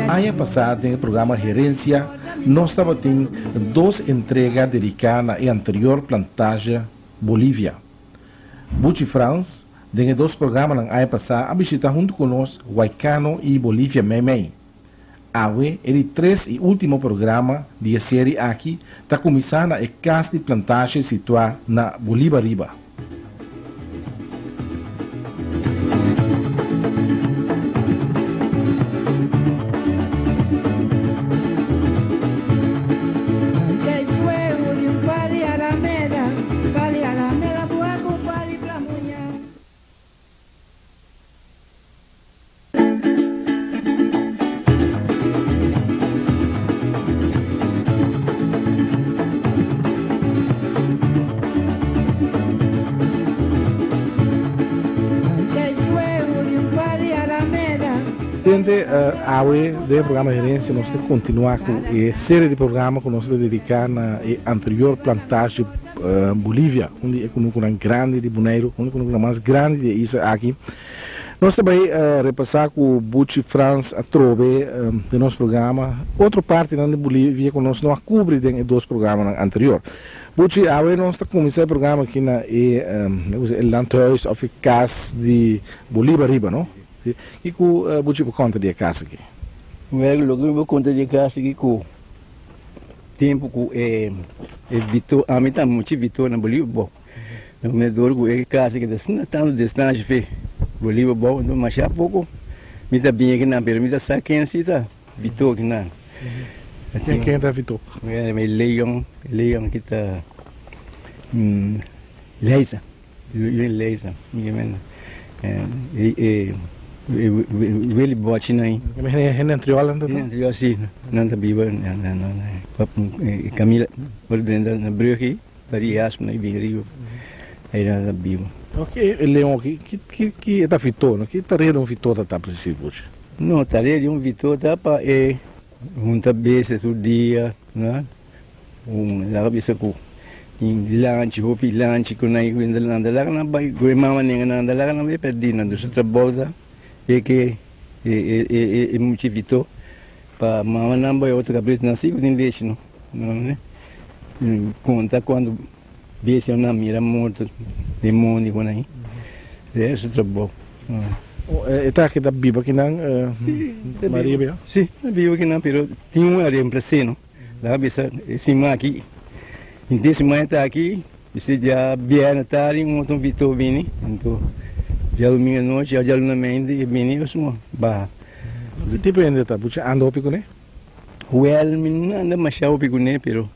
Ano passado, no programa Gerência, nós estávamos tendo 2 entregas dedicadas à anterior plantagem Bolívia. Buchi France, dentro 2 programas no ano passado, a visitar junto conosco Huaycano e Bolívia Memei. Awe, ele 3 e último programa de série aqui, está começando a casa de plantagem situada na Bolívia Riba. Dentro do programa de gerência, nós temos que continuar com a série de programas que nós dedicamos à anterior plantagem Bolívia, onde é uma grande de Boneiro, onde é uma mais grande de isso aqui. Nós também repassar com o Buchi France a trove do nosso programa, outra parte da Bolívia que nós não cobre dentro dos 2 programas anteriores. Buchi, agora nós estamos começando o programa aqui na Landhuis of Cas de Bolívia Riba, não? E que o Buchi por conta de casa aqui? Logo por conta de casa aqui com tempo que Vitor, a mim está muito Vitor na Bolívia, bom. O meu dor com casa que está tanto distante fe Bolívia bom, não mas há pouco me está bem aqui na beira, me está sacando se tá Vitor aqui na. Quem está Vitor? É Leão que está Leisa, ele bote aí. É Renantriola, não? Renantriola sim, não está viva, não. Camila, por dentro na briga aqui, varia asma e vinho, aí não está viva. Ok, Leão aqui, que está Vitor, não? Que tarefa Vitor está preciso hoje? Não, tarefa Vitor está para junta vezes o dia, né? Lá bisa com lanche, hopi lanche com aí quando anda lá na bai, mama nem anda lá na vai perder na do trabalho que é muito Vitor para mama não vai outra cabeça na sigo nem deixa não, né? Conta quando vê-se na mira morto demônio com aí, é esse trabalho. Está aqui da Biba aqui na Maria Bia? Sim, a Biba aqui na pero tinha uma área para ser, não? Lá bisa cima aqui, então esse mãe está aqui, você já vieram tarde, outro Vitor vini, então já domingo à noite, já na mente vini, eu sou bah. Que tipo ainda está? Você anda opico né? Well, não anda mais opico né, pero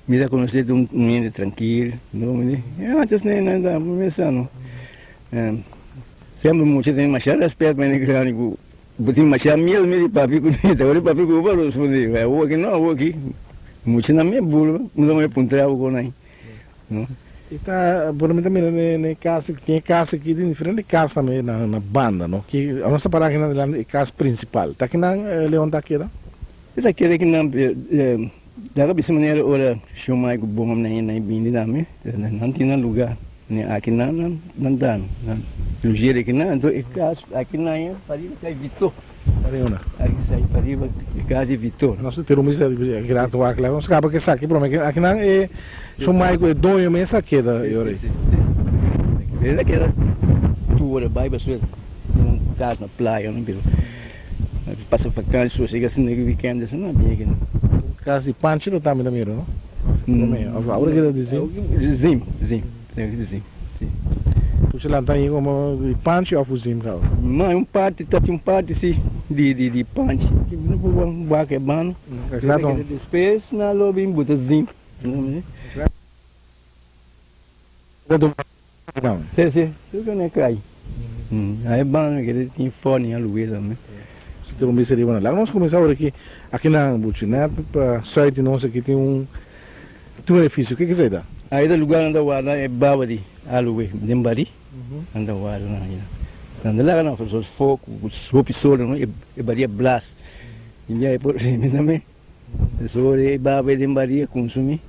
me dá conhecer um menino tranquilo, não me diz, antes nem anda começando. Sempre muito tem mais respeito para ele grande, porque mais mil de papi com ele, agora papi com o valor responder, é o aqui não, o aqui, muito na minha bula, não me apontar o com aí, não? Está, por mim também na casa, tem casa aqui de diferente casa também na banda, não? Que a nossa parada aqui na casa principal, está aqui na Leão está aqui, não? Está aqui não, da dessa maneira ora chamar com bom na bindi name, não tinha lugar. Aqui não dá, no giro aqui não, então aqui não é para ir sai Vitor, aqui sai para ir casa Vitor. Nós temos grato a aquela, nós acaba que saque por mim aqui não é chamar com dono mesmo aqui da eu é daquela tua vai para sua casa na praia não pelo passa vacança só chega assim no weekend assim não bem aqui casa de pancho não tá me miro não agora que dizem sim. Você lá está aí como punch ou fuzim, cara? Não, parte, tá um parte sim de punch. Que não vou bater mano. Claro. Depois na lobby botar zinho. Não. Sim. Isso não cai. Aí bom que ele tem fone a luz também. Se tu não me seria lá, nós começamos aqui na Buchiné, para site nosso aqui tem um edifício. O que é isso? Aí do lugar onde eu é Babadi, Aluê, Dembari, onde eu ando lá. Quando lá não faz os focos, os roupas não é Baria Blas. E aí por aí também, só é Babadi Dembari consumir,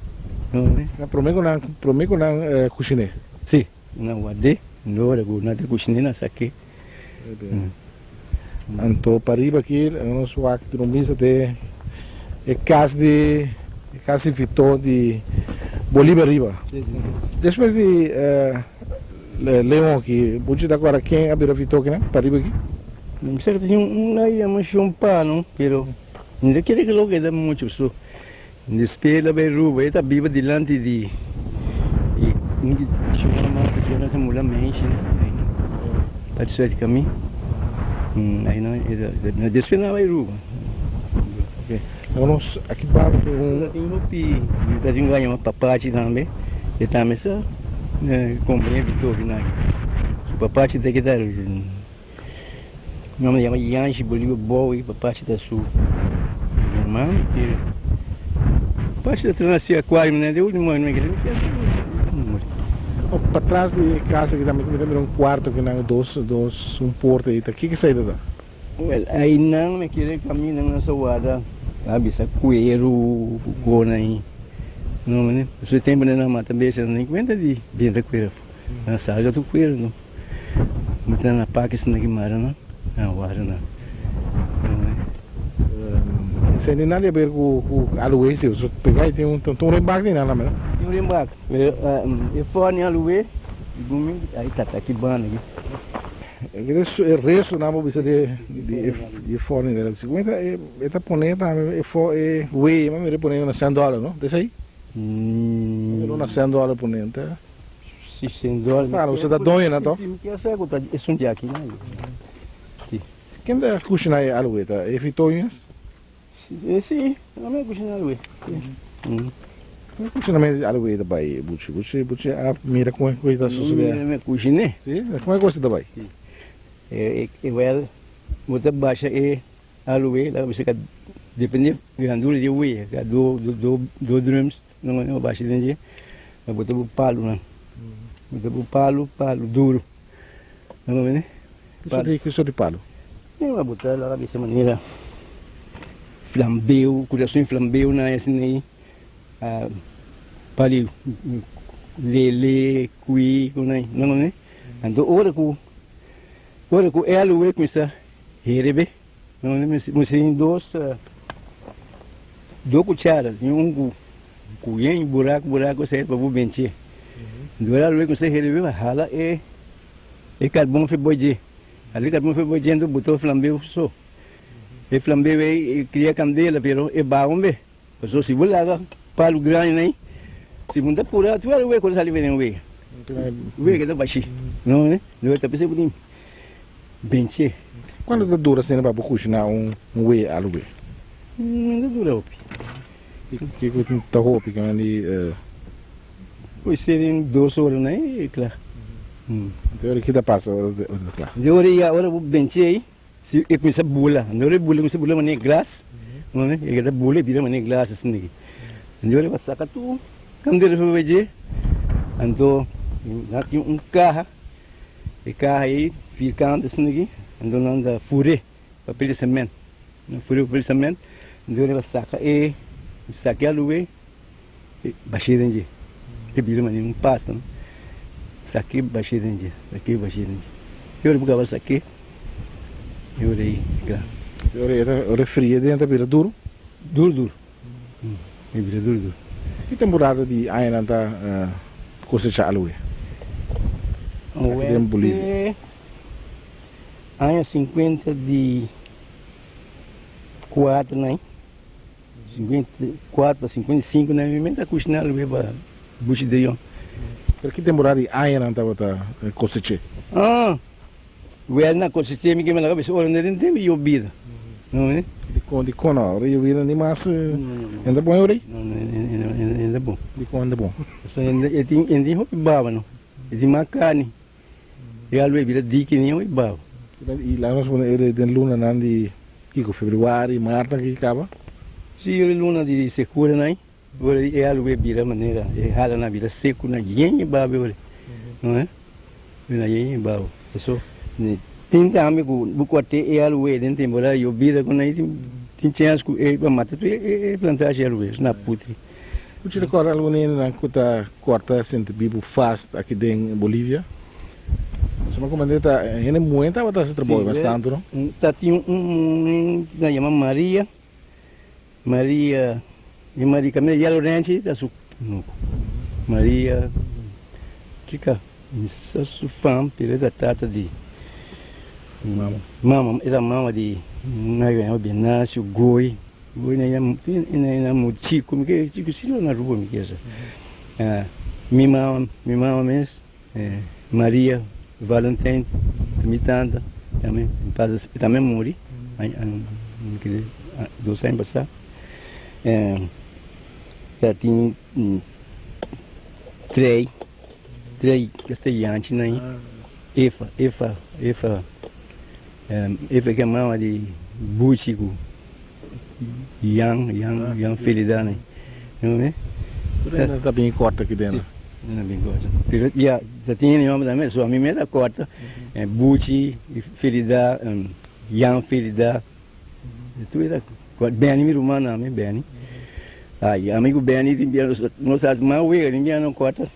não é? Prometo na cozinha. Sim, não guardei, não era na cozinha na saque. Então, para riba aqui, nós vamos trombis até casa de Vitor de Bolívar riba. Depois de Leão aqui, pode dar agora quem abriu Vitor aqui, né? Para riba aqui? Não sei que tinha aí a machão pá, não, pero ainda queria que logo era muito só. Despela bem ruba, ele tá viva delante de onde chegou uma senhora essa mulher mexe, né? Pode ser de caminho. Aí não despela bem ruba. Ok. Então nós aqui para Eu tenho roupi, eu tenho ganho uma papachi também. Eu também só comprei Vitor aqui na. O papachi daqui da não me chama Yanchi Bolívar Boa e papachi da Sul. Normal, papachi da Transia Aquário, né? De último ano, né? para trás de casa aqui também tem um quarto que não dois um porto aí, tá? Que saída dá? Well, aí não me querer caminhar na sua sabe, essa coelho, gona aí. Não, né? Você tem banana mata beijo, nem conta de dentro da coelho. Na sala do coelho, não. Mas na paca isso aqui mara, não? Não, guarda não. Se nem nada a ver com aluê, se você pegar e tem um rembaque nem nada, né? Tem um rembaque. Eu fone aluê, aí tá aqui bana aqui. O resto não precisa de fone dela. Se aguenta, está ponendo, é ué, mas ele ponendo na $100, não? Desse aí? Não na $100 ponendo, tá? $600. Claro, você dá donha, não é? Que essa é um dia aqui, né? Quem dá cuxina aí aluê, tá? É fitonhas? Sim, não é cuxina aluê. Cuxina mais aluê da Bahia, buchi, a mira com a coisa da sociedade. Não é cuxina? Sim, como é que você da Bahia? Well, muita baixa é aluê, lá você quer depende da grandura de uê, do drums, não é baixa de dia, mas botar o palo, né? Botar o palo duro, não é, né? Que só de palo? Não, mas botar lá dessa maneira, flambeu, coração flambeu, né? Assim aí, pali, lele, cui, não é, né? Então, ora com é aluê com essa herebe, não é, mas tem duas cucharas, um cuien, buraco, serve para o bencher. Do aluê com essa herebe, hala é carbono feboide. Ali carbono feboide, então botou flambeu só. E flambeu aí cria candela, pero é bom, bem. Só se você laga palo grande, né? Se você pura, tu aluê com essa ali vem o uê. O uê que tá baixo, não é? Não é, tá pensando em bencher. Quando dura assim para cozinhar um uê aluê? Não dura, opi. Que tá roupa que ali Pois serem 2 horas, né? É claro. Então ele que dá passa, claro. De hora o bencher aí, se é com essa bula, não é bula, com essa bula mané glass, não é? É da bula vira mané glass assim aqui. De hora vai sacar tu, quando ele vai ver, então aqui carro, e carro aí ficando assim aqui, então não dá fure, papel de cimento, não fure papel de cimento, de hora vai sacar a lua, baixei dentro, que vira mané pasta, não? Saquei, baixei dentro, saquei, baixei dentro. Eu vou acabar saquei. Eu aí, claro. Ora fria dentro, vira duro? Duro. Vira duro. Que temporada de ainda tá cosechar aluê? Aqui em Bolívia. Aí 54, né? 54, 55, né? Me tá custando aluê para bucho de ion. Que temporada de ainda tá cosechar? Well, na consistência que me leva a olhar não tem vida, não é? De quando hora eu vi nem mais ainda bom eu Não, ainda bom. De quando ainda bom. Só ainda tem roupa baba não, tem macane. E a lua vira dique nem o baba. E lá nós vamos ir de luna não de que fevereiro, março que acaba. Se eu luna de secura não, agora é a lua vira maneira, é rala na vida seco na gente baba agora, não é? Na gente baba, só tem amigo buco até é aluê dentro embora eu vida quando aí tem chance que é mata tu é plantagem aluê na putri. O tira cora aluê na corta sempre bibo fast aqui em Bolívia. Sama comandante, ele muita ou tá se trabalha bastante, não? Tá tinha da chama Maria. Maria Camila Yellow Ranch, da su Maria Kika, isso su fam, pela da tata de mama, era mama de na Benácio, Goi na Muti, como que digo se na rua me quer. Minha mama mesmo, Maria Valentim, minha tanta, também morri, que 2 anos passar. Já tinha 3 castellanos aí. Efa que é mama de Buchico, Yang Felidane, não é? Está bem corta aqui dentro. Não é bem corta. Já tinha nome também, só a minha era corta. Buchi, Felida, Yang Felida. Tu era Benny, meu irmão, nome Benny. Aí, amigo Benny, não sabe mais o que não corta.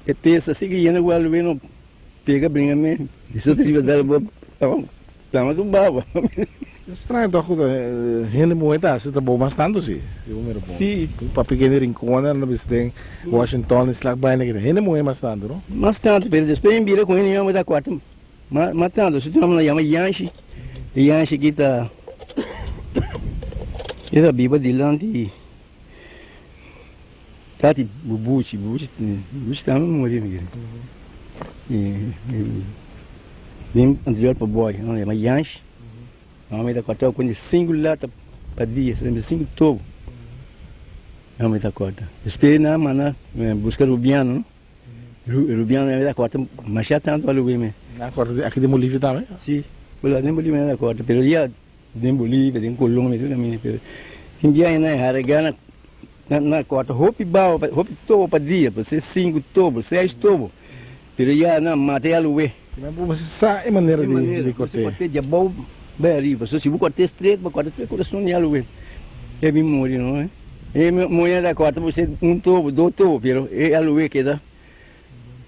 É peça, assim que ia no guarda, não pega, brinca mesmo. Isso eu tive dado boa. Estava com baba. Estranho, tô com ele muita, se tá bom bastante, sim. Sim. Para pequeno rincão, na tem Washington, Slack by na ele muito bastante, não? Bastante, mas depois em Bira com ele ia da quarta. Matando, se tu não chama Yanchi que está essa biba de lante. Tati Buchi também morreu, bem anterior para boy, não é? Mas Yanchi, a mãe da quarta com 5 latas para dia, 5 tubos. A mãe da quarta. Espera na mana buscar Rubiano, Rubiano é da quarta, mas já tanto a Luíme. Na quarta aqui de Bolívia também? Sim, lá de Bolívia é da quarta, pero já de Bolívia, de Colômbia, tudo também, pero India é Haragana na quarta, roupa tobo para dia, para ser 5 tubos, 6 tubos, pero já na mate a Luíme. Mas você sabe a maneira de cortar? Você corta de bom, bem arriba, se você cortar estreito, vai cortar coração de Luíme. É bem morrer, não é? E mulher da quarta, você 1 tubo, 2 tubos, pero é a Luíme que dá.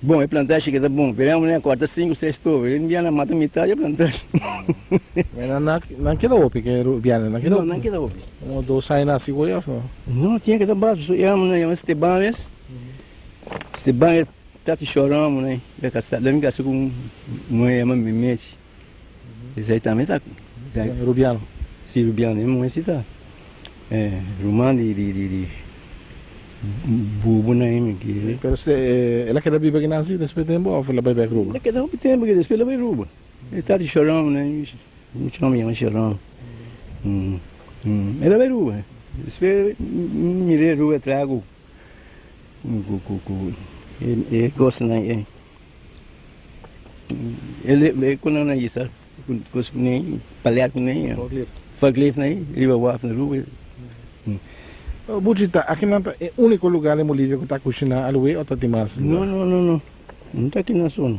Bom, é plantagem que dá bom, pero a mulher corta 5, 6 tubos, ele envia na mata metade é plantagem. Mas não queda ope, que é Rubiano, não queda ope? Não queda ope. Um, 2 saem na segura, só? Não, tinha que dar baixo, eu amo, né, Esteban mesmo. Esteban tá te chorando, né, é casado, ele me casou com mulher, uma mimete. Esse aí também tá... Rubiano? Sim, Rubiano, é mulher, esse tá. Romano de bubo, né, que... Pero ela queda viva aqui na cidade, depois tempo, ou ela vai para Cuba? Ela queda um tempo, que depois ela vai Cuba. Ele tá te chorando, né, me chama chorando. Ela vai Cuba. Depois, mirei Cuba, trago... Ele gosta, né, ele quando não é isso, gosta nem, palhado nem, faglif nem, ele vai voar na Cuba. Bujita, aqui não é o único lugar em Bolívia que está cozinhando aluê ou está tem mais? Não. Não está aqui na zona.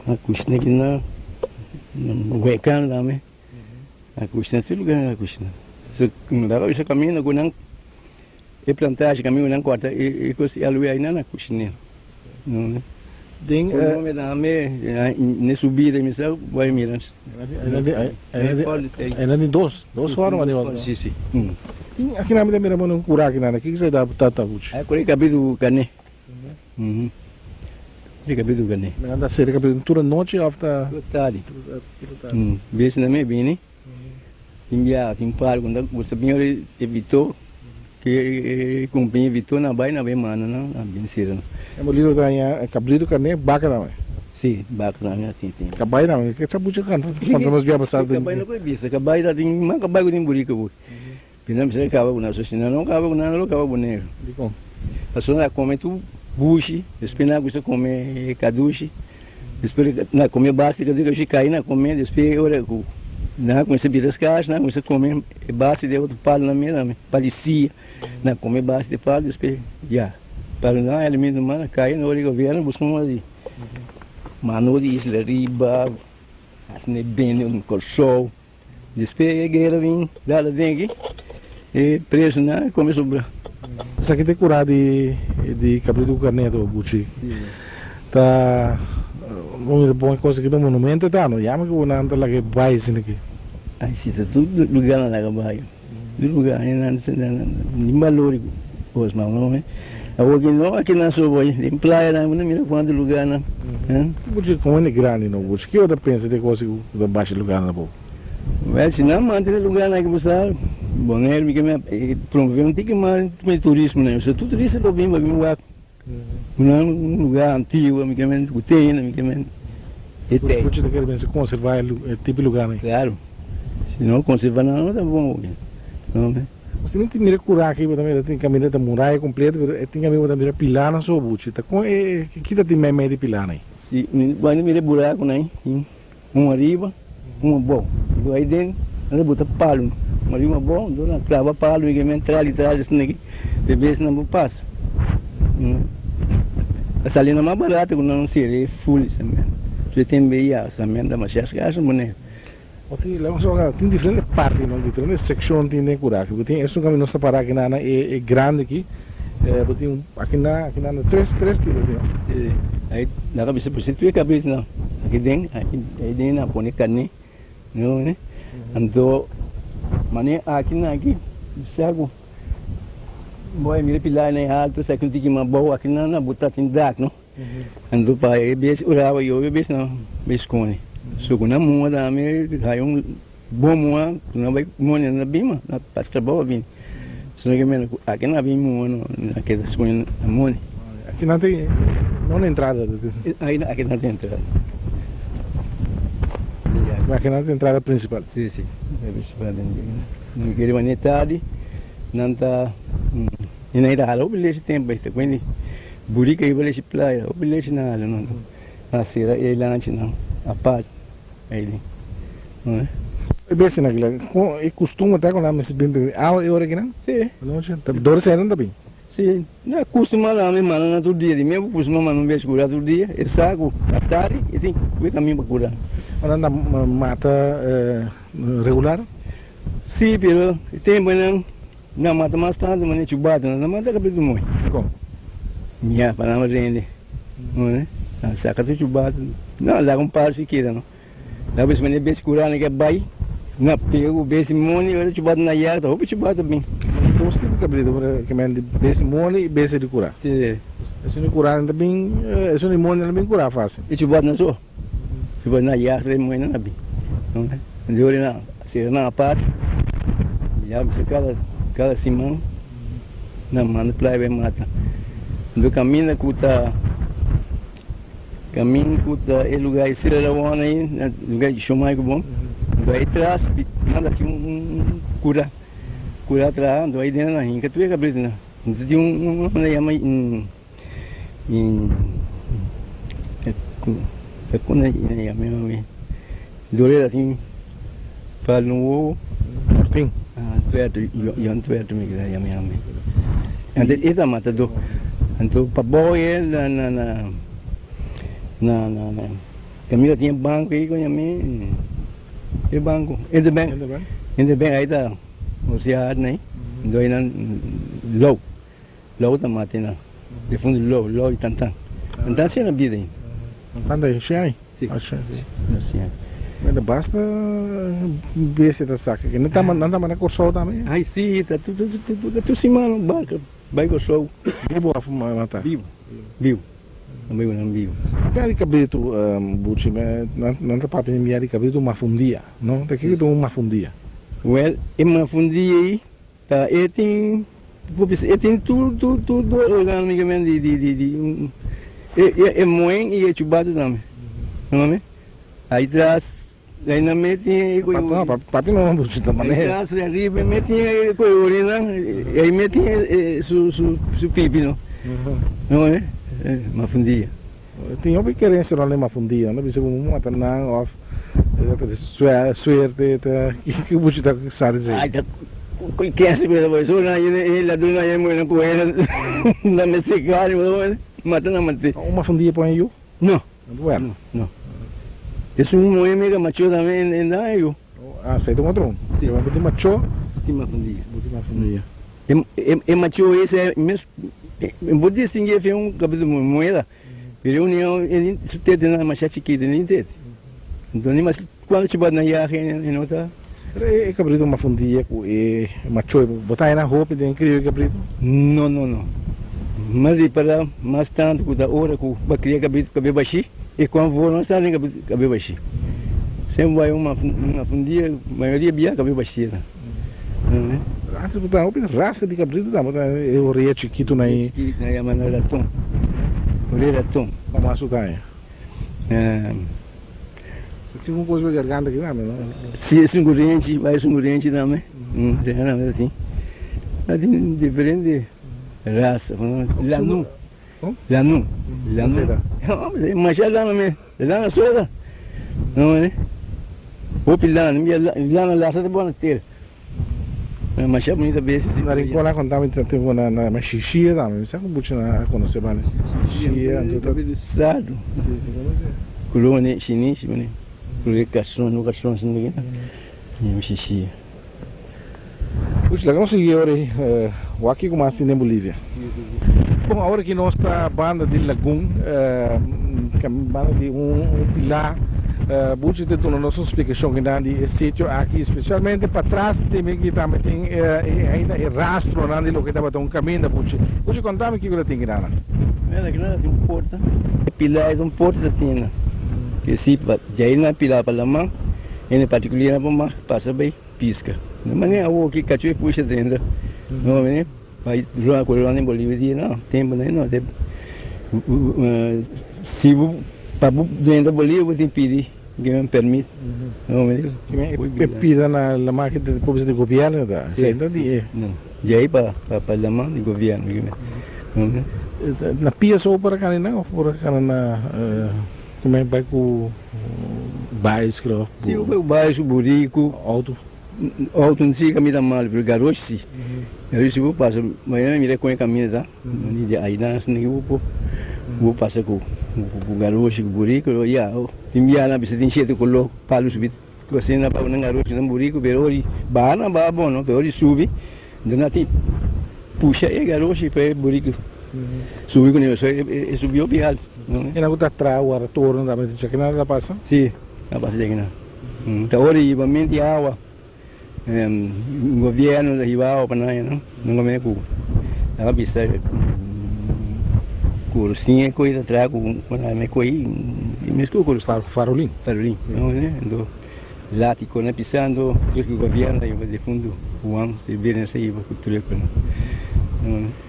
A cozinha aqui na Huecan lá, né? A cozinha, todo lugar na cozinha. Se não dá para você caminhar, não é plantagem, caminho não corta, e coisa aluê aí na cozinha. Não, né? Tem... O nome da ame, na subida, me sabe, vai mirando. Ela tem 2 formas de volta. Sim. Aqui na minha mão não curar aqui nada, o que você dá para tata buchi? É por aí cabido cané. De cabido cané. Mas anda ser cabido toda noite ou after? Tarde. Vê se não é bem, né? Tinha paro quando você bem evitou que companhia evitou na baia na bem mana, não, bem cedo. É molido ganha, cabido cané, baca não é? Sim, baca não é assim. Cabai não, que essa buchi canta, quando nós viemos passar. Cabai não foi visto, cabai da tem, mas cabai com burica bu. Pinam se acaba com nosso sinal, não acaba com nada, não acaba com negro. A senhora come tu buchi, depois na gusta come caduche, depois na come básica, digo que cai na come, depois ora com na com esse biras caixas, na você come base de outro palo na minha, palicia, na come base de palo, depois já. Para não ele mesmo mano cai no hora governo busca uma ali. Mano de isla riba, assim bem no colchão. Depois a guerra vem, dá dengue. E preso, né? Começou a... Isso aqui tem curado de cabrito do carneiro, Buchi. Tá... uma boa coisa que do monumento tá, não? Chama que o nanda lá que vai assim aqui. Aí se tá tudo lugar na laga baio. Do lugar não nem valor os não é. Aqui na sua em praia não mira quando lugar não. Porque como é grande não, o que eu pensa de coisa da baixa lugar na boa. Mas se não manter lugar na que você bom é que promover um tique mais turismo né. Se tu turista do bem vai lugar. Um lugar antigo, amicamente, que tem, amicamente. E tem. Você quer bem se conservar o tipo de lugar né? Claro. Se não conservar não tá bom. Não, né? Você não tem mira curar aqui, também tem caminho da muralha completa, tem caminho da mira pilar na sua bucha. Tá com que tá tem meio de pilar né? Se vai mira buraco né? Um arriba, um bom. Do aí dentro, ela bota palo. Um arriba bom, do na clava palo e que entrar ali atrás assim aqui. De vez não passa. A salina mais barata que não sei, é full também. Você tem meia, também dá mais casca, mané. Tem diferentes partes, não? Diferentes secções tem que curar. Tem esse caminho nossa para aqui na é grande aqui. Tem aqui na 3 quilos. Aí na cabeça por tu é cabeça não. Aqui dentro, aí dentro na põe carne, não né? Então, mané aqui, sabe? Boy mira pilar na alto, sa kunti ki mabaw akin na butat tindak no. Ando pa bes urawa yo bes na bes kone. So kuna mo da me hayong bom mo na vai mo na bima na pasca boa bin. So que men akin na bim mo no na que das kone mo. Aqui não tem entrada. Aí aqui não tem entrada. Aqui não tem entrada principal. Sim. É principal dentro. Não queria manetade. Nanta inairala o bilhete tempo esta quindi burica e bilhete praia o bilhete na ala não a sera e lanche não a parte aí não é bem assim naquela e costuma até com lá mas bem é hora que não sim não tinha dor sai não também sim não costuma lá mesmo na todo dia mesmo costuma mas não vejo curar todo dia é saco a tarde e tem que caminho para curar anda mata regular sim pero tem bom não mata mais tanto, mas nem chubado, não mata cabelo muito. Como? Minha, para não render. Não é? Saca tu chubado. Não, lá com par se queira, não. Lá vez mas nem bem curar, nem que vai. Não pego bem moni, olha chubado na yarda, roupa chubado bem. Então você tem cabelo que mende bem moni e bem de curar. Sim. Se não curar também, se não moni também curar fácil. E chubado não só. Chubado na yarda, nem muito não bem. Não é? De olho não, se não a parte. Já você cada semana na mano praia vai mata do caminho cuta é lugar esse era bom aí lugar de chumai que bom do aí atrás nada que cura atrás do aí dentro na rinca tu é cabeça não de uma chama é quando é mesmo dole assim para no fim Tuerto, yon tuerto mi kira yami. Ante ita mata do, anto paboy na Camila tinha banco aí com yami, e banco, in the bank aí tá, você há né, do aí na low tá mate na, de fundo low e tantan se na vida aí. Tantan aí, sim. Mas basta ver se tá saca que não tá mandando com sol também. Ai sim, tá tu semana barca, vai com sol. Vivo a matar. Vivo. Também não vivo. Miari cabrito, buci, não tá papel miari cabrito uma fundia, não? Tá aqui uma fundia. Well, é uma fundia aí, tá? Tem tudo organicamente de é moen e é chubado também, não é? Aí traz aí não mete papi não buci da maneira. Traz arriba mete coisa né? Aí mete su pipi não é? Uma fundia. Tinha que querer ser uma fundia, não precisa como uma tanang off. Suerte que buci tá sabe dizer. Ai, que é assim mesmo, isso não é lá do não é muito coisa na mexicana, mata não mate. Uma fundia põe eu? Não. Não. Isso um é mega macho também ainda eu. Ah, sei do outro. Eu vou de macho. Uma fundia. É macho esse é mesmo. Vou distinguir um cabelo moeda. Pero união, ele tete na macha chiquita, nem tete. Então, nem mas quando te bate na iaque, ele não tá. E cabrito uma fundia com e macho, botar na roupa de incrível cabrito. Não, não, não. Mas e para mais tanto que da hora que vai criar cabrito cabelo baixi, e quando vou não está nem cabelo baixi. Sempre vai uma fundia, maioria bia cabelo baixi. Antes botar roupa raça de cabrito, dá botar eu ria chiquito na aí. Na aí mana raton. Ore raton. Como açúcar é? Só tinha uma coisa de garganta aqui, não? Se é sungurente, vai sungurente também. Tem nada assim. Mas tem diferente raça. Lanu. Lanu. Lanu. Mas já lá não é. Lá na sua. Não é? O pilano, lá na laça de boa ter. Mas já muita vez. Na rincona contava então teve na machixia, não? Isso é como bucha na conhecer bem. Machixia, tudo sado. Colônia chinês, né? Colônia no cachorro assim, né? Machixia. Puxa, lá vamos seguir agora o aqui como assim na Bolívia. Bom, agora que nossa banda de Lagoon, que é banda de pilar, Buchi te dando nossa explicação que dá de sítio aqui, especialmente para trás, tem que também tem ainda rastro lá de lo que estava um caminho da Buchi. Buchi, contame o que você tem que dar lá. É que não tem porta. Pilar é porta da tina. Que se já aí na pilar para lá, em particular para lá passa bem pisca. De maneira o que cachorro puxa dentro, não é? Vai jogar com lá em Bolívia não, tempo não tem. Se para dentro da Bolívia tem pedir que me permite, não é? Pida na máquina de pobreza de governo da, certo de. Não, já aí para a mão de governo, na pia só para cá não, para cá na como é vai com bairros que lá. Sim, o bairro Burico, alto não sei caminho mal, porque garoto sim. Eu se vou passar, mas me reconhece caminho tá? Aí não se nem vou passar com garoto, com Burico, já, enviar na bicicleta encher de colo, palos subir, você na para um garoto na Burico, pero hoje bana bom, não, pero hoje sube, então tem puxa e garoto para Burico. Subiu com ele, subiu pial. E na outra atrás, o retorno da mas já que nada passa? Sim, não passa daqui não. Então hoje igualmente água, o governo da Ribao para nós não come com a vista cursinha coisa atrás com me coi e me escuto com farolim, não é? Então lá te quando pisando, o governo aí de fundo o ano se vê nessa aí para cultura não.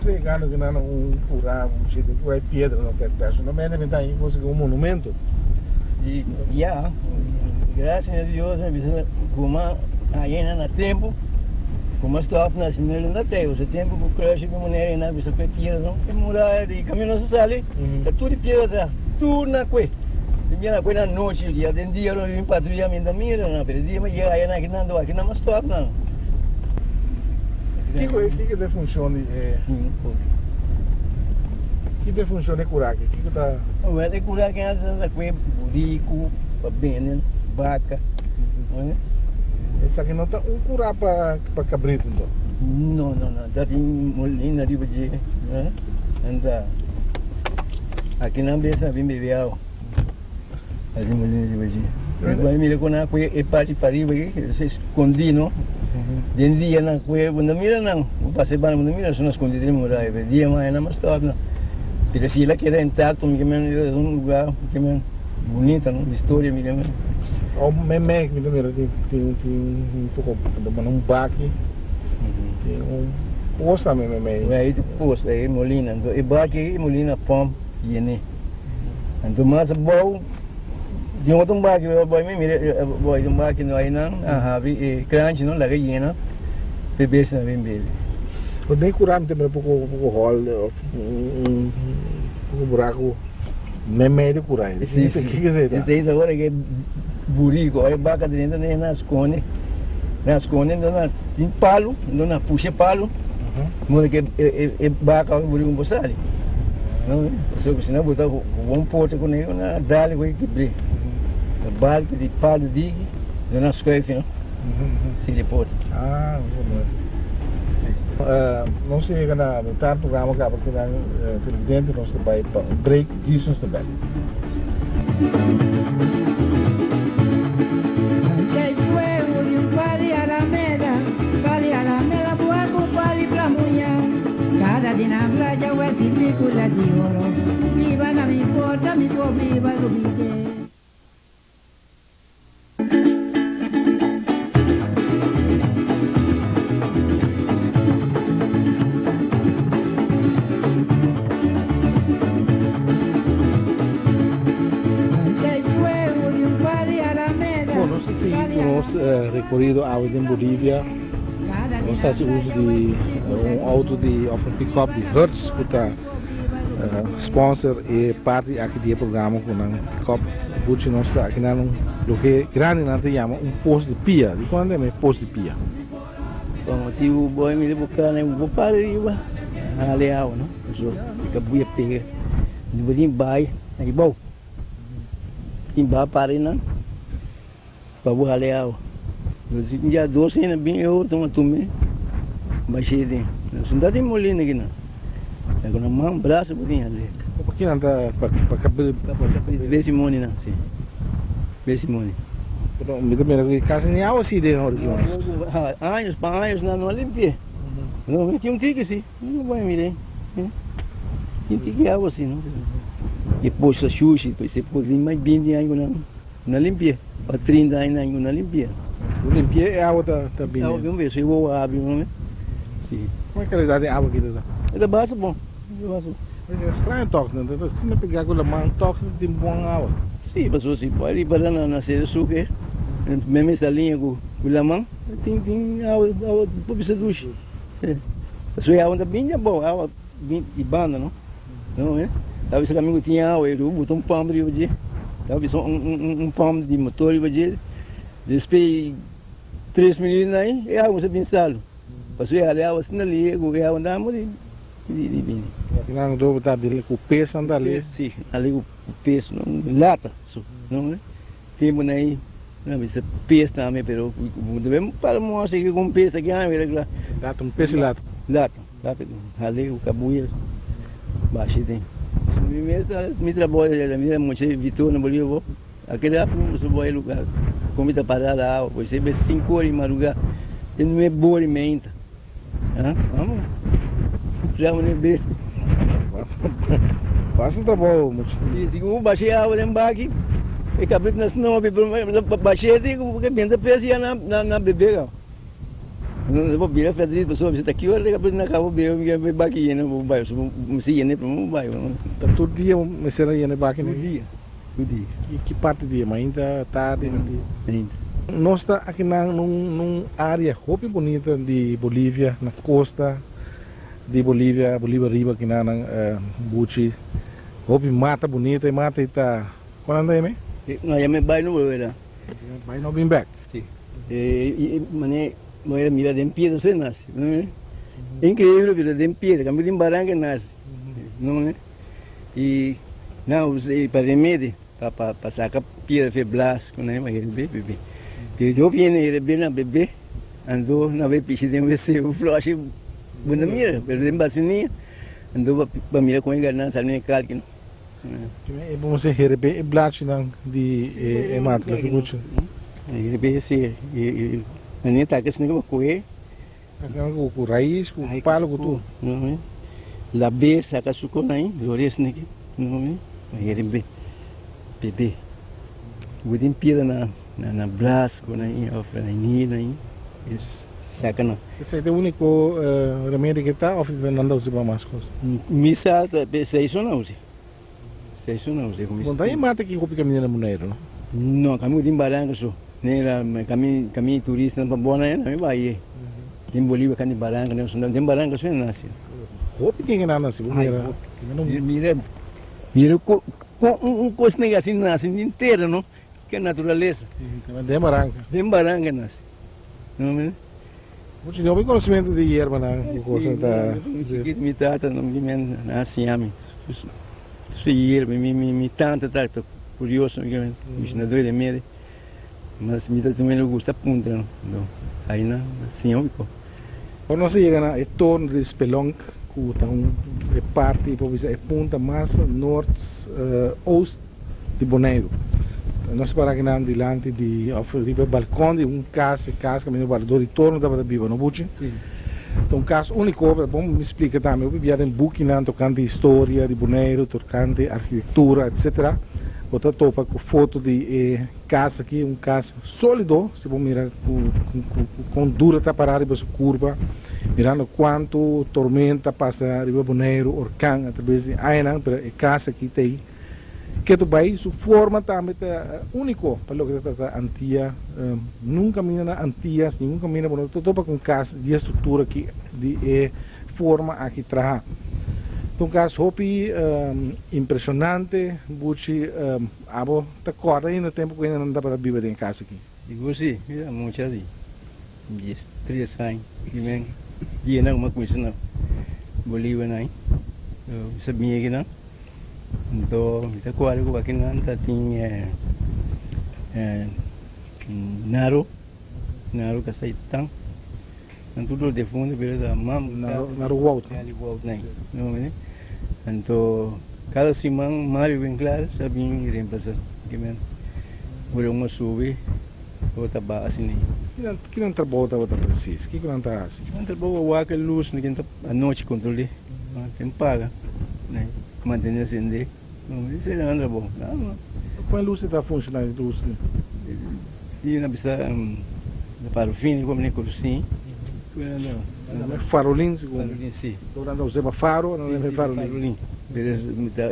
Chegando que não curava, jeito que é pedra não quer peça, não é nem aí você um monumento. E já, graças a Deus, como aí na tempo, como estou na sinal na terra, o tempo que cresce de maneira na bisa pedra não, é morar de caminho não se sale, é tudo pedra, tudo na coisa. Dia na noite, dia de dia não vim patrulhamento da minha, não, pero dia mas já aí na que não aqui não stop não. Que de funciona que de funciona curar aqui? Que tá? O é de curar que anda com burico, babena, vaca, não é? Essa aqui não tá curar para cabrito então? Não, tá tem molina de buje, né? Anda aqui na mesa vem beber água. Assim molina de buje. Vai me reconhecer que é parte para ir aqui, se escondi, não? De dia na cueva, quando mira não, o passei para quando mira, são escondidas de morar, de dia mais não mais top não. Porque se ela quer intacto, me é um lugar que é bonita, não, história me lembra. O meme me lembra tem um pouco de um baque, tem poça meme. É de poça, é molina, então é baque e molina pom e né. Então mais bom de outro baque, boy me mira, boy de baque não aí não, have crunch não, lá que não, bebê na bem bebê. O nem curar me também pouco hall, pouco buraco, meme de curar. Sim, que dizer? Isso aí agora que burico, aí baca dentro nem nas cone não tem palo, não puxa palo, mas que é baca o burico boçali. Não, se não botar um porto com ele na dali vai quebrar. A balde de palo de não nas coifes, não? Se ele pode. Ah, vamos lá. Não sei na metade do programa que porque não televidente nós vai break disso nós também. Cada dia na praia eu fico lá de ouro. Viva na minha porta, me vou viva do bidê. Recorrido ao em Bolívia, nós fazemos uso de auto de pick-up de Hertz, que está sponsor e parte aqui do programa com um pick-up, porque nós está aqui num lugar grande, nós chamamos posto de pia. E quando é posto de pia? Bom, o boi me levou cá, né? Vou para ali, aleal, não? Fica buia pega, depois embaixo, aí bom, embaixo para aí, não? Para o aleal. Um dia doce ainda bem eu tomo tume, baixei dentro. Não dá de molina aqui não. Agora na mão, braço, botinha ali. Por que não dá para cabelo? Vê Simone não, sim. Vê Simone. Me também casa nem água assim dentro aqui. Anos não limpei. Não tinha tique assim, não vai me ler. Tinha tique água assim não. Depois a xuxa, depois você pôs mais bem de água não limpei. Para 30 ainda não limpei. O limpia é água também. Água vamos ver se eu vou abrir, vamos ver. Sim. Como é que a qualidade de água aqui? É da base bom. É estranho o toque, não? Se não pegar com a mão, toque de boa água. Sim, passou assim, pode ir para na série açúcar. Mesmo essa linha com a mão, tem água para você ducha. Passou a água também é boa, água de banda, não? Não é? Talvez o caminho tinha água, eu botou palmo de hoje. Talvez palmo de motor de hoje. Depois 3 minutos aí, é água você pensar. Passou a água assim ali, a água andava de vinho. Não dou botar com o peso anda ali. Sim, ali o peso, lata, não é? Temos aí, não é peso também, mas devemos para mostrar que com peso aqui, Lata, peso e lata. Lata, ali o cabuia, baixo tem. Me trabalho, me mostrei Vitor na Bolívia, aquele lá eu vou lugar, comida parada a água, você vê 5 horas em madrugada, ele não é boa alimenta. Vamos, já vamos ver. Faça um trabalho, moço. Digo, baixei a água lá embaixo, e cabrito nas nove, baixei, digo, que bem da peça na bebê, não vou virar fazer isso, pessoal, você está aqui, olha, cabrito na cabo, eu vou baixar, não vou baixar, me siga, né, para não baixar. Todo dia, me será aí, né, baixar, Todo dia. Que parte do dia? Mas ainda tarde? Ainda. Nós estamos aqui numa área muito bonita de Bolívia, na costa de Bolívia Riba, aqui na Buchi. Muito mata bonita, e mata está... Quando anda aí, Não, já me vai no olho. Vai no bem back. Sim. Mané, eu mira de piedra, você nasce. É incrível, mira de piedra, caminho de barranca nasce. Não é? E não, usei para remédio. Para sacar piedra febras, né? Mas ele bebe. Eu vim ele bebê, andou na vez piche de você, o flash, bunda mira, perdeu bacininha, andou para mirar com ele na salinha calque. É bom você receber blach de mata que ficou. Ele bebe assim, e nem tá que assim como coe. Com raiz, com palo, com tudo. Não é? La be saca suco aí, glórias nele, não é? Ele bebê. Budin pira na braço, aí, ofre na nina aí, saca não. Esse é o único remédio que está, ou não dá para mais coisas? Misa, se isso não usa. Se isso não usa. Bom, daí mata que copica menina mulher, não? Não, caminho de barranca só. Nem lá, caminho turista, não bom, né? Não vai. Tem Bolívia, caminho de barranca, não tem barranca, só nasce. Roupa que não nasce, Mira com coisa assim nasce inteira, não? Que é natureza. Tem barranca. Tem barranca nasce. Não é? Você não tem conhecimento de erva, não? Me trata, não me nasce a mim. Se erva, me tanta, curioso, me não doida medo. Mas me também não gosta punta, não? Aí não, assim eu fico. Quando nós chegamos ao torno de Spelonk, que é parte, é ponta mais norte-oeste de Bonaire. Nós paramos aqui diante de balcão de casa que me guardou de torno da Viva, não buchi? Então, um caso único, vamos me explicar também, eu vivia em Bukina, tocando história de Bonaire, tocando arquitetura, etc. Outra topa com foto de casa aqui, casa sólido, se vamos mirar com dura taparada para curva, mirando quanto tormenta passa de Bonaire, orcão, através de Aina, para a casa aqui tem. Que tu país, sua forma também é único, para o que está Antia, nunca mina na Antillas, nunca mina, bueno, topa com casa de estrutura que de forma aqui traz. Então, caso hopi impressionante, buchi abo tá corda aí no tempo que ainda não dá para viver em casa aqui. Digo sim, é muito assim. 3 anos, que vem, dia não uma coisa não, Bolívia não, sabia que não. Então, kita kuat aku pakai nanti tinha naro kasih tang, nanti dulu telefon dia mam Naro Walt. Ali Walt nem, não é? Então, cada semana Mário bem claro sabia que reemplaçar, que men, boleh uma subir, outra base assim. Que não trabalha outra preciso, que não está assim? Não trabalha o aquele luz, ninguém tá a noite controle, tem paga, né? Manter acender, não isso não anda bom, não. Qual luz está funcionando luz? E na bisa para o fim como nem cursinho, não. Farolim, segundo. Sim. Durante o zema faro, não é farolim.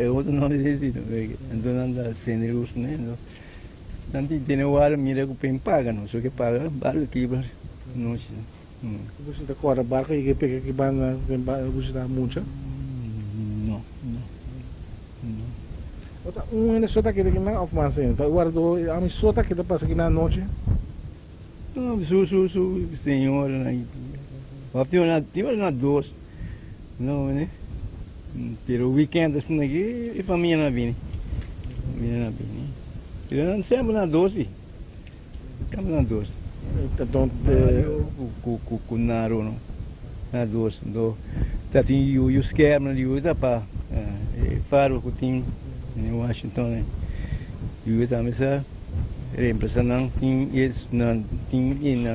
É outro nome desse, então anda acender luz, né? Nanti tem o ar mira que o paga, não, só que paga, barco que vai, não sei. Você está com a barca e que pega que vai na você está muito? Não. Uma só que não oferece, então guardou a minha só que passa aqui na noite. Não, senhor, né? Tinha na dois, não, né? Pero weekend assim aqui e família na vini, eu não sempre na 12, estamos na 12. Então, com naro não, na 12, do, tá tinha o esquema ali o da pá, faro que tinha em Washington, né? E o também sa reemplaçando tinha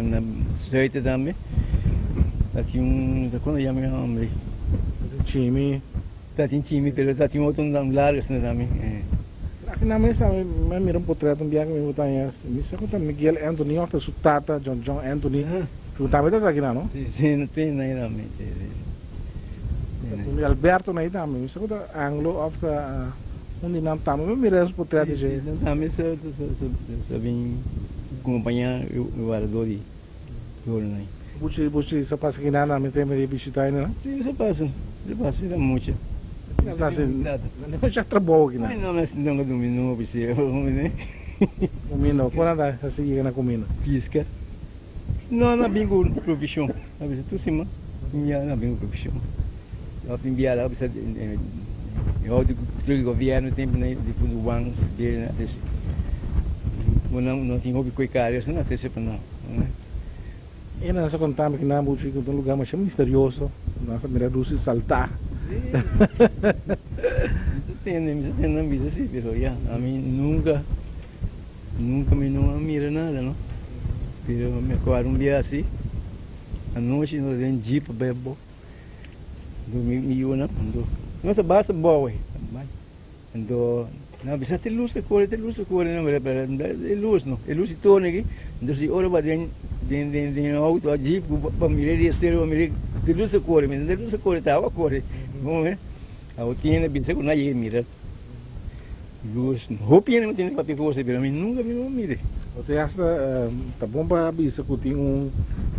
na suíte também, tá tinha quando eu me lembro, time, tá tinha pero tá tinha outro largo assim também. Aqui na mesa me mira um portrait dia que me botar me conta Miguel Anthony ou sua tata John Anthony, tu também tá aqui não? Sim, não tem nada também. O Alberto não está, me conta Anglo of onde não está, me mira os portrait de também sabem acompanhar o guardador de ouro né. Buchi só passa aqui na me tem me visitar não? Sim, se passa é muito. Não já trabalhou aqui, né? Não, mas não dominou, você, né? Comina, quando anda a seguir na comina? Pisca. Não bingo profissão. A ver tu cima. Não bingo profissão. Eu vim viajar lá, você eu do governo tem né de fundo banco dele né desse. Não tem hobby com caras, não tem sempre não, né? E nós contamos que na Buchi que um lugar mais misterioso, nós miramos saltar. Tem não visa assim, pero ya, a mim nunca me não mira nada, não. Pero me acordo dia assim, a noite nós em jeep bebo, dormir não, nossa basta boa, então não precisa ter luz corre não, é luz não, é luz torna aqui, então se ora vai de auto a jeep para mirar e ser o mirar de luz corre, mas de luz corre tá a corre. Bom, né? A rotina bisa com naí mira. Luz, roupa não tem para você, mas mim nunca me mire. Você acha tá bom para bisa que tem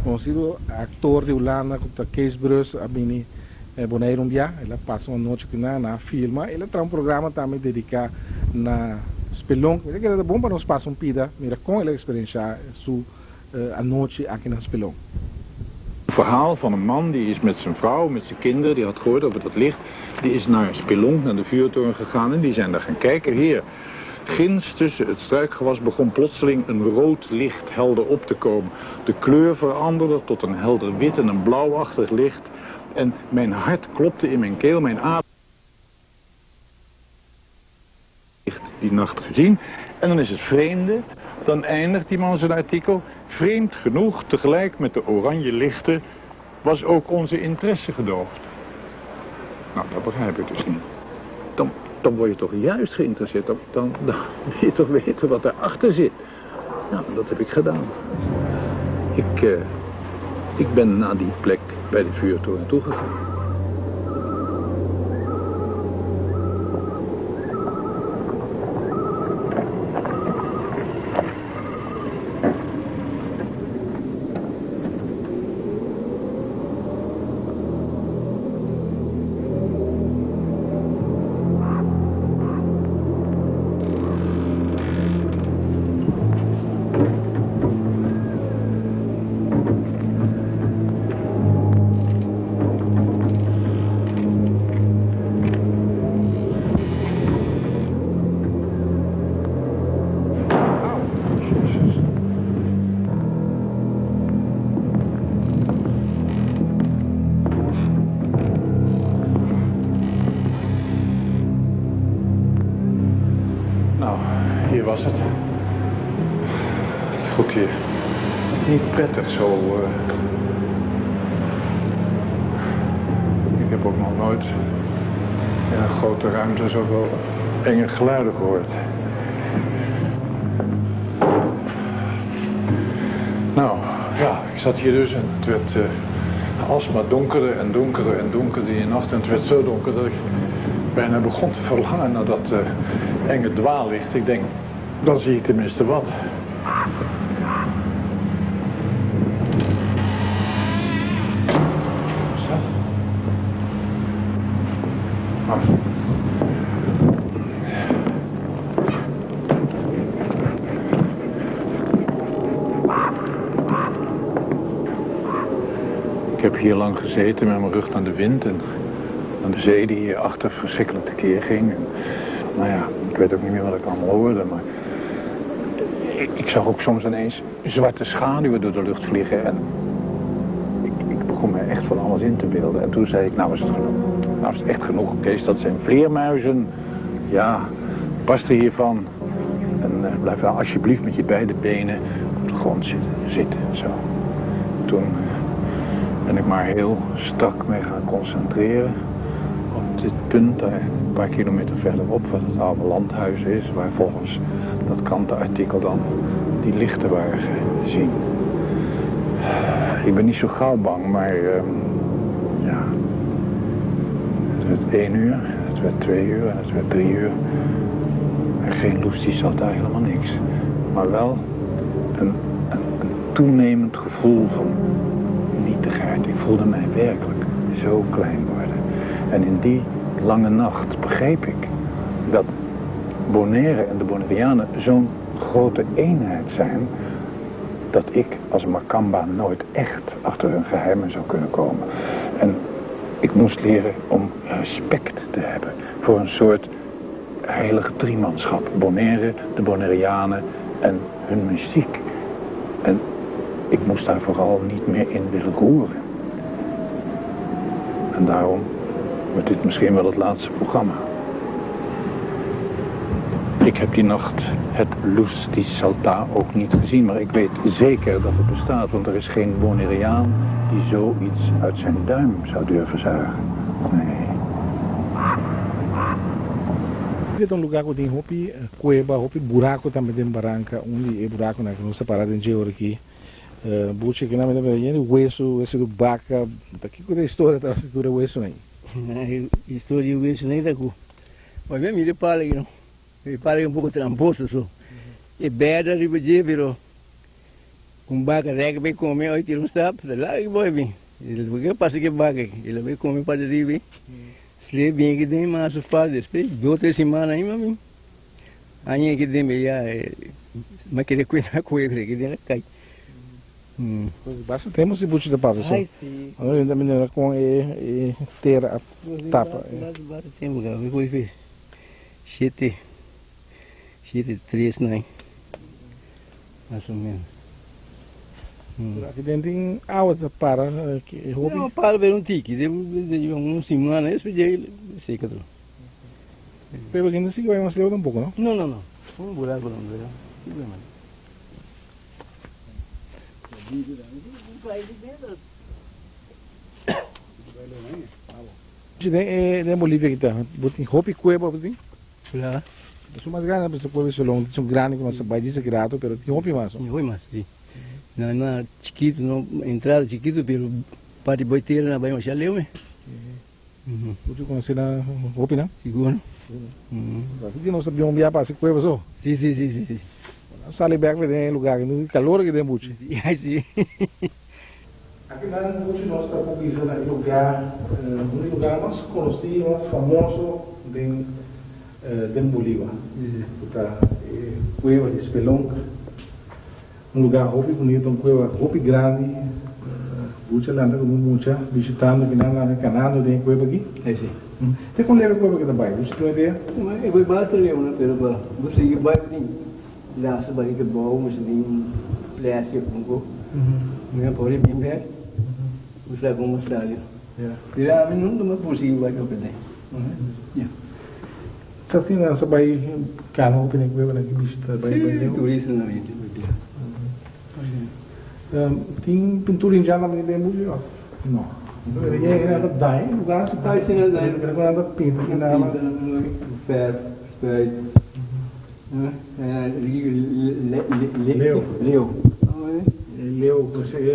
conhecido ator de Holanda que tá Kees Bruce a mim Bonaire dia, ela passa uma noite aqui na filma, ela tem programa também dedicado na Spelonk. Mas é bom para nós passar pida, mira com ela experiência a noite aqui na Spelonk. Verhaal van een man die is met zijn vrouw, met zijn kinderen, die had gehoord over dat licht. Die is naar Spelonk, naar de vuurtoren gegaan en die zijn daar gaan kijken. Heer, Ginds tussen het struikgewas begon plotseling een rood licht helder op te komen. De kleur veranderde tot een helder wit en een blauwachtig licht. En mijn hart klopte in mijn keel, mijn adem. Die nacht gezien. En dan is het vreemde, dan eindigt die man zijn artikel. Vreemd genoeg, tegelijk met de oranje lichten, was ook onze interesse gedoofd. Nou, dat begrijp ik dus niet. Dan word je toch juist geïnteresseerd. Dan wil je toch weten wat erachter zit. Nou, dat heb ik gedaan. Ik ben naar die plek bij de vuurtoren toegegaan. Hier was het. Goed hier. Niet prettig zo. Ik heb ook nog nooit in een grote ruimte zoveel enge geluiden gehoord. Nou, ja, ik zat hier dus en het werd alsmaar donkerder en donkerder en donkerder die nacht. En het werd zo donker dat ik bijna begon te verlangen naar dat enge dwaallicht. Ik denk, dan zie ik tenminste wat. Zo. Ah. Ik heb hier lang gezeten met mijn rug aan de wind en aan de zee die hier achter verschrikkelijk tekeer ging. En, nou ja, ik weet ook niet meer wat ik allemaal hoorde, maar ik zag ook soms ineens zwarte schaduwen door de lucht vliegen en ik begon me echt van alles in te beelden. En toen zei ik, nou is het genoeg. Nou is het echt genoeg, Kees, dat zijn vleermuizen. Ja, pas er hiervan. En blijf nou alsjeblieft met je beide benen op de grond zitten, zo. Toen ben ik maar heel strak mee gaan concentreren op dit punt daar een paar kilometer verderop, wat het oude landhuis is, waar volgens dat krantenartikel dan die lichten waren gezien. Ik ben niet zo gauw bang, maar ja, het werd 1 uur, het werd 2 uur en het werd 3 uur. En geen loestie zat daar helemaal niks. Maar wel een toenemend gevoel van nietigheid. Ik voelde mij werkelijk zo klein worden. En in die lange nacht begreep ik dat Bonaire en de Bonaireanen zo'n grote eenheid zijn dat ik als Makamba nooit echt achter hun geheimen zou kunnen komen. En ik moest leren om respect te hebben voor een soort heilige driemanschap. Bonaire, de Bonaireanen en hun muziek. En ik moest daar vooral niet meer in willen roeren. En daarom wordt dit misschien wel het laatste programma. Ik heb die nacht het Luz di Salta ook niet gezien, maar ik weet zeker dat het bestaat, want er is geen Bonaireaan die zoiets uit zijn duim zou durven zuigen. Nee. Dit is een lugar que tem hopi, cueva, hopi, buraco também tem barranca, onde é buraco na nossa parada em Georo aqui. Buche que na verdade o hueso do vaca, daqui que a história da cintura hueso aí. História do hueso nem da cu. Mas bem, me fala aí não. Me fala um pouco tramposo só. E beda de beijo virou. Com vaca rega bem comer, aí tira stap, lá e vai bem. Ele porque passa que vaca, ele vai comer para derivar. Se bem que tem mais faz, depois 2-3 semanas aí, mami. Aí que tem já, mas que cuidar com ele, que tem cai. Basta temos de buche de pavo só. Agora ainda melhor com ter a tapa. Basta temos, cara, que coisa fez. 73, né? Mais ou menos. Aqui dentro tem água para que roupa. Não, para ver um tique, deu uma semana, esse dia seca tudo. Pelo que ainda se vai mais um pouco, não? Não, não, não. Um buraco não, não. É Bolívia que tá. Botem roupa e cueva, botem. Lá. São mais grandes, você pode ver longe, são grandes que nossa país é grato, mas tem roupa mais. Oi, mas sim. Não, chiquito, não, entrada chiquito, pelo parte boiteira na Bahia, já leu, né? Você conhece na roupa, não? Seguro. Aqui nós sabíamos enviar para as cuevas, ó. Sim. Sale back em lugar, no calor que tem muito. Sim. Aqui na Buchi nós estamos visitando um lugar mais conhecido, mais famoso de Bolívar. Cueva de Espelonca, um lugar muito bonito, uma cueva muito grande. Buchi lá anda com muita visitando, que não anda canado, tem cueva aqui. É sim. Tem como leva cueva aqui também? Você tem uma ideia? Eu vou bater leu, né? Pero você ir bater lá se vai que bom, mas tem flash com go. Não pode vir bem. Você vai como está ali. E a mim não mais possível vai que eu pedei. Só tem essa baía, carro, que nem cueva aqui, visita baía. Turista na mente. Tem pintura em Jana, mas tem museu. Não. É nada daí, lugar se Tá isso não daí. não nada pinta, que nada. Ferro,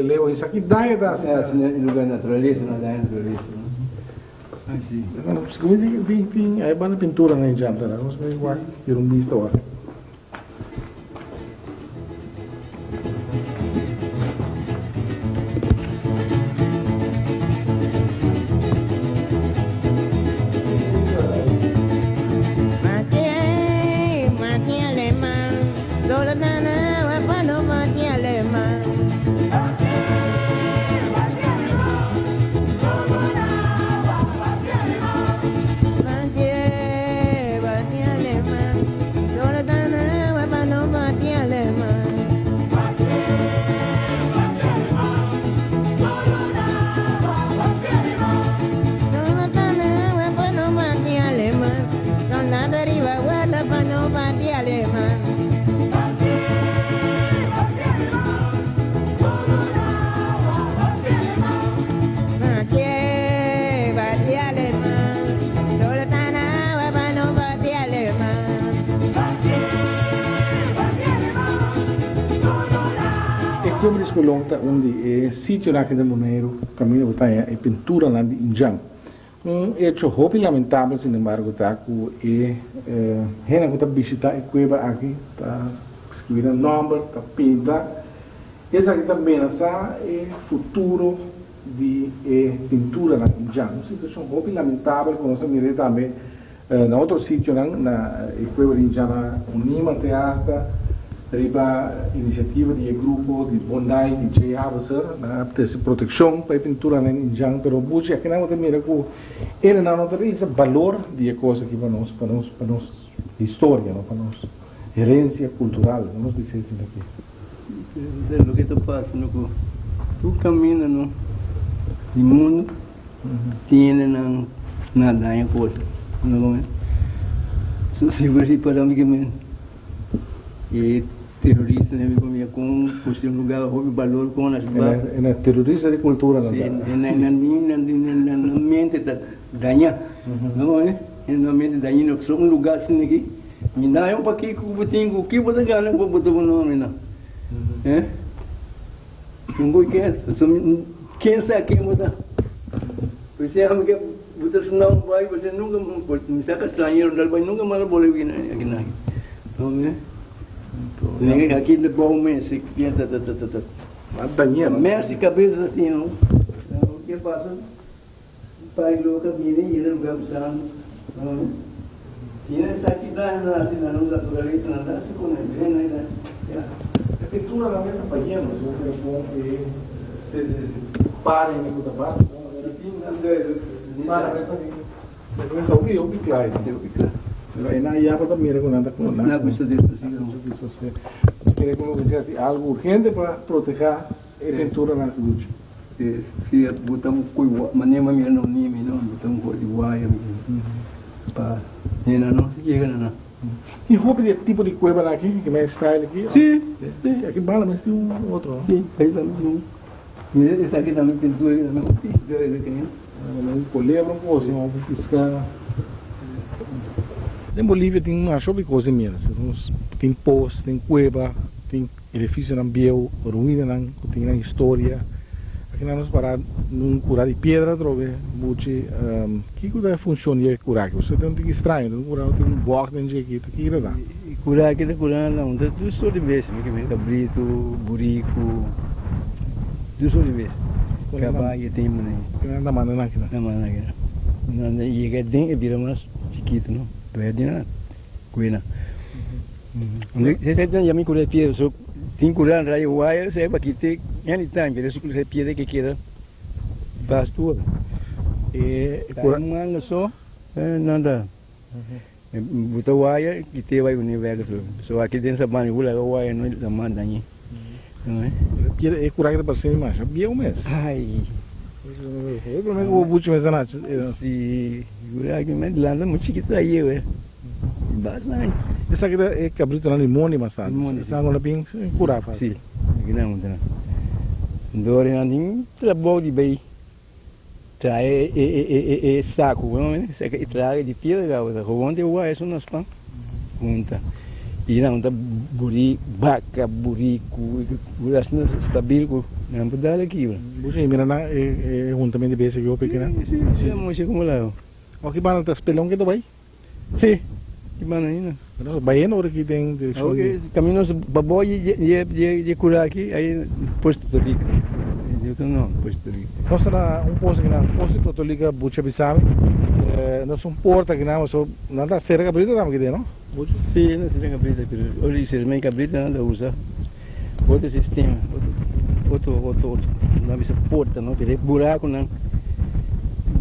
Leu, isso aqui daí da lugar naturalista, não daí naturalista. Assim. Tem aí banda pintura na Jana, não sei igual, ter um visto agora. Como eles perguntam onde é sítio lá que de Bonaire, caminho que é pintura lá de Injang. Hecho hobby lamentável, sin embargo, tá que gente que está visitando a cueva aqui, está escrevendo nome, está pinta. Essa aqui também é futuro de pintura lá em Injang. Uma situação hobby lamentável, que nós miramos também na outro sítio, na cueva de Injang, Unima Teatro. Riba iniciativa de grupo de bondai de Jayavaser na proteção para a pintura na Injang, pero buchi aqui não tem mira que ele não tem esse valor de coisa que para nós história, para nós herência cultural, vamos dizer assim aqui. O que tu faz no tu caminha no mundo, tiene nada em coisa, não é? Se você para mim que terrorista, né, com um lugar houve valor com as balas. É terrorista de cultura, não é? Na mente da danha, não é? Na mente da danha, um lugar assim aqui. Me dá um pouquinho que eu tenho, que você ganha, vou botar o nome não. É? Não vou quem sabe quem botar. Você é que você não vai, você nunca me saca estrangeiro, nunca mais boleh vir aqui não. Não é? Aqui de bom mês, que pienta, mexe cabeça assim, não? O que passa? Pai louca, vira e ele não vai usar. Tinha essa aqui lá, assim, na luz naturalista, na dança, com a grana, a pintura na mesa paia, mas o que é bom é para em muita base, para essa aqui. Depois o que claro. Pero aí na IAPA também recomenda com Na custa disso, queria que algo urgente para proteger a pintura na cidade. se botamos cuiwa, manema minha não nime não, botamos coisa de guaia, para nena não chega não. E roupa de tipo de cueva aqui, que é mais style aqui? Sim, Aqui bala, mas tem um outro. sim, aí também. Esse aqui também pintura, aqui também pintura, Um colebra, um coisa, um piscar. Em Bolívia tem uma chove de coisa mesmo. Tem poço, tem cueva, tem edifício na biel, ruína, tem na história. Aqui nós parar num curar de pedra, trove, buche, que coisa funciona de curar? Você tem um tique estranho, tem um curar, tem um bloco dentro de aqui, que era lá. Curar aqui, curar não, tudo só de vez, cabrito, burico, tudo só de vez. Cabalho tem mané. Na mana aqui, né? Na mana aqui. Não, e que tem é vira mais chiquito, não? Perde na cuina. Você tem já me curar pia, só tem curar raio uai, você vai quitar, nem tem, mas isso curar pia que queira, faz tudo. E curar manga só, nada. Buta uai, quitar vai universo. Só aqui tem essa manga uai, uai não é manda aí. Não é? E curar que para cima mais, é um mês. Ai. Eu pelo menos vou buche mais na Se curar que me landa muito chiquito aí, ué. Bastante. Essa aqui é cabrito na limão, mas sabe? Limone, Essa agora bem curar faz. Sim, aqui não tem. Dore não tem trabalho de bem. Trai saco, não é? Saca e trai de pia, galera. Onde eu vou, isso nós pão. Junta. E não tá buri, vaca, burico, as não estabil, não pode dar aqui, ué. Buche, mira na juntamente de base que eu pequena. Sim, vamos como lá. O que bana tá espelhão que tu vai? Sim. Que banana. Não, baiano ou que tem de Ok, caminhos baboy de curar aqui, aí posto rico. Eu não, posto rico. Nós na posto que na posto católica bucha bisame. Nós porta que na só nada cerca cabrito dá que não? Bucha. Sim, não se cabrita, mas olha se nem cabrita nada usa. Outro sistema, outro, não bisa porta, não, porque buraco não.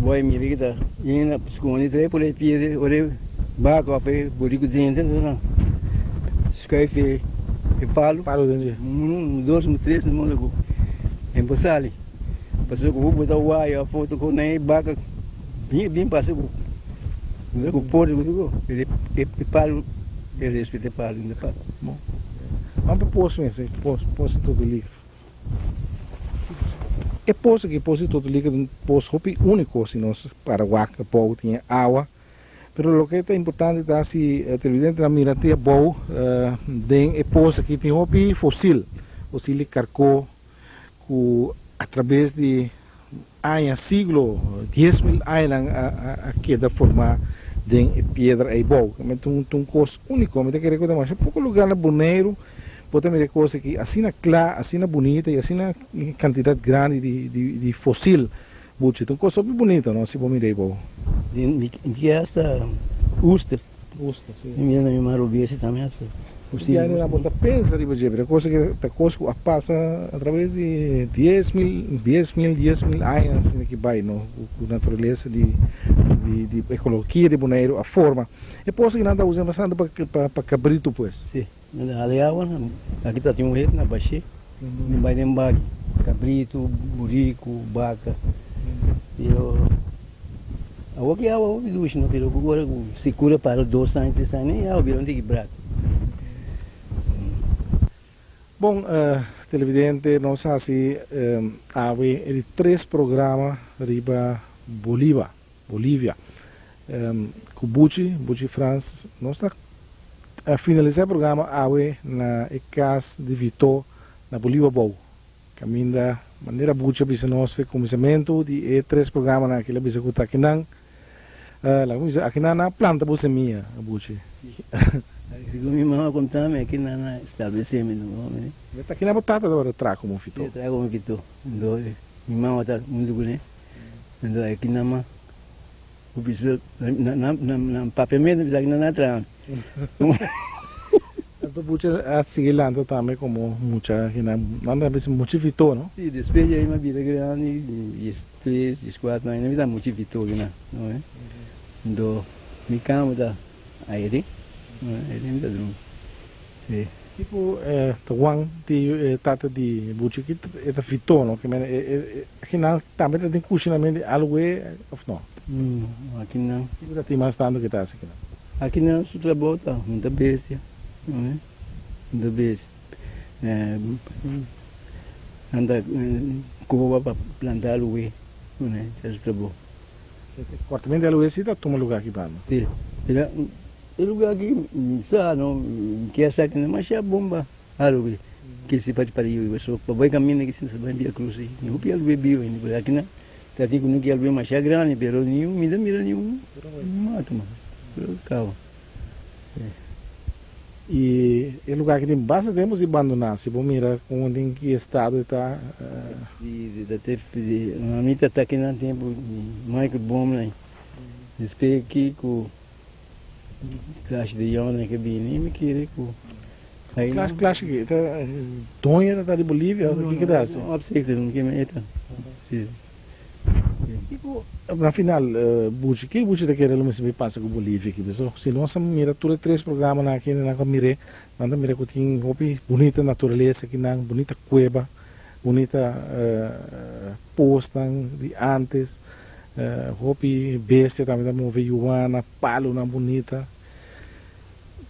Boy me liga, e na escola tre por aí pie, olha baco a pé, burico dentro, não. Escreve e palo dentro. Dois, três, no mundo. Embassali. Passou com o botar o ai, a foto com nem baca. Bem passou com o porto, ele palo, ele respeita palo, ainda palo. Bom. Vamos para o poço mesmo, poço todo líquido. É poço que poço todo líquido, um poço único, se nós Paraguai, Pau tinha água. Pero o que é importante é se a televidente na mirante é bom, tem poço que tem hopi fóssil de carcó, que através de anos, siglo, 10.000 anos a queda formar de pedra e bom. É um coisa único, mas que recordar mais. Pouco lugar na Boneiro, pode ter coisa que assim clara, assim bonita e assim quantidade grande de fóssil. Então, coisa bem bonita, não? Se vamos ir bom. Que é essa usta, sim. Minha marovia também essa. E aí na ponta pensa de você, a coisa que passa através de 10.000 anos que vai, não? A natureza de ecologia de Boneiro, a forma. É coisa que nada usa bastante para cabrito, pois. Sim. Na água, aqui está tem um reto na baixa, não vai nem bague, cabrito, burico, vaca. Agora que água ouve duas, não pelo agora se cura para 2 anos, 3 anos, nem água virou de quebrado. Bom, televidente, nós assim, há 3 programas riba Bolívia, com Buchi France, nós a finalizar o programa há na casa de Vitor na Bolívia Boa, caminha maneira Buchi bisa nós fez começamento de 3 programas naquela bisa que está aqui não, aqui na planta você minha Buchi. Segundo minha irmã contava aqui na estabelecimento, né? Está aqui na batata agora trago como Vitor. Trago como Vitor, minha irmã está muito bonita, então aqui na mão, o bicho na papamento bisa aqui na trama. Então Buchi a seguir lá também como muita que na nada bisa muito Vitor, não? Sim, depois aí uma vida grande, de 3, 4 anos, me dá muito Vitor, não é? Então me calma da Aí ele ainda não. Sim. Tipo, tawang ti tata di buchi que é fito, não? Que aqui não também tem cuxinamento algo of não. Aqui não. Tipo tem mais tanto que tá assim. Aqui não se trabalha, muita bestia. Não é? Muita bestia. Anda cova para plantar aloe, não é? Se trabalha. Cortamento de aloe tá toma lugar aqui para. Sim. O lugar aqui, não, que é essa que não é bomba, aloe. Que se pode para eu, só para vai caminhar que se vai via cruz. Não pia aloe bio, ainda aqui não. Tá aqui com que aloe mais grande, pero nenhum, mira nenhum. Mata, mano. Calma. E o lugar que tem bastante tempo de abandonar, se você mira onde em que estado está. A minha está aqui no tempo mais que bom, né? Espero que com classe de Iona que vem nem me querer com. Classe que está Tonha está de Bolívia, o que dá? Não, não que me eta. Tipo, na final, Buchi, que Buchi está querendo me passa com Bolívia aqui, pessoal? Se nós mira tudo três programas aqui na Camire, nós mira que tem hopi bonita natureza aqui na bonita cueva, bonita posta de antes, hopi bestia também da moveioana, palo na bonita.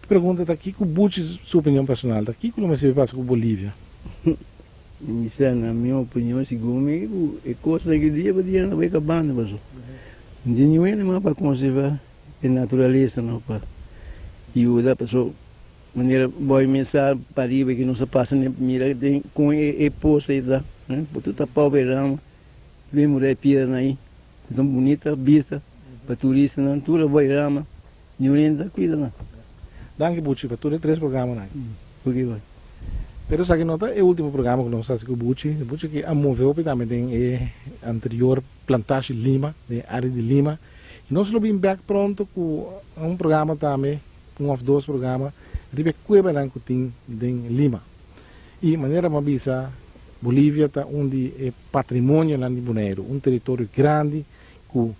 Pergunta daqui com Buchi, sua opinião personal, daqui como me passa com Bolívia? Isso, na minha opinião, segundo é coisa que dia não vai acabando, mas de nenhum animal para conservar a natureza, não para. E o da pessoa, maneira boa mensagem para ir que não se passa nem mira tem com e poça aí lá, né? Por tudo tapar o verão, vem mulher pira aí, tão bonita, vista para turista, não tudo vai rama, nenhum da cuida não. Danke Buchi, para tudo três programas aí. Por que vai? Pero essa aqui nota é o último programa que nós fazemos com o Buchi que moveu também tem anterior plantagem de Lima, de área de Lima. E nós vamos back pronto com programa também, ou dois programas, de Cueva que tem em Lima. E maneira uma bisa, Bolívia está onde é patrimônio lá de Bonaire, território grande, que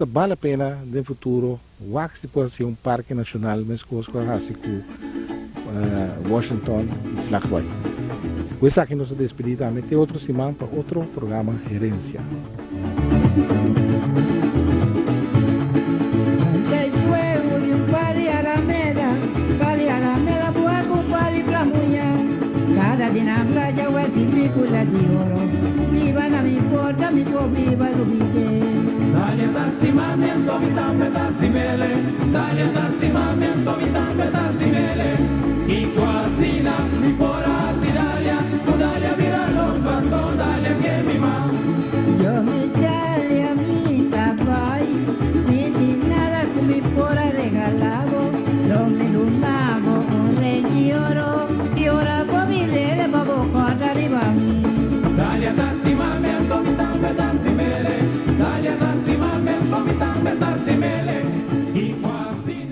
vale a pena no futuro, o que pode ser parque nacional, mas coisa assim Washington e Slagway. Com isso aqui nós nos despedimos também. Tem outro semana para outro programa Herência. Cada dia na praia eu é película de ouro. Viva na minha porta, me for viva do biquê. Dale tassimamento, mi tambe tassimele. Dale tassimamento, mi tambe tassimele. Y cuasina, mi pora sidalia, dalia viralo, bastón, dalia que mi ma. Yo me chale a mi tabai, ni di nada con mi pora regalado, lo me lumabo un rey oro, y ora por mi lele, babo, cuando arriba a mí. Dalia tassimame,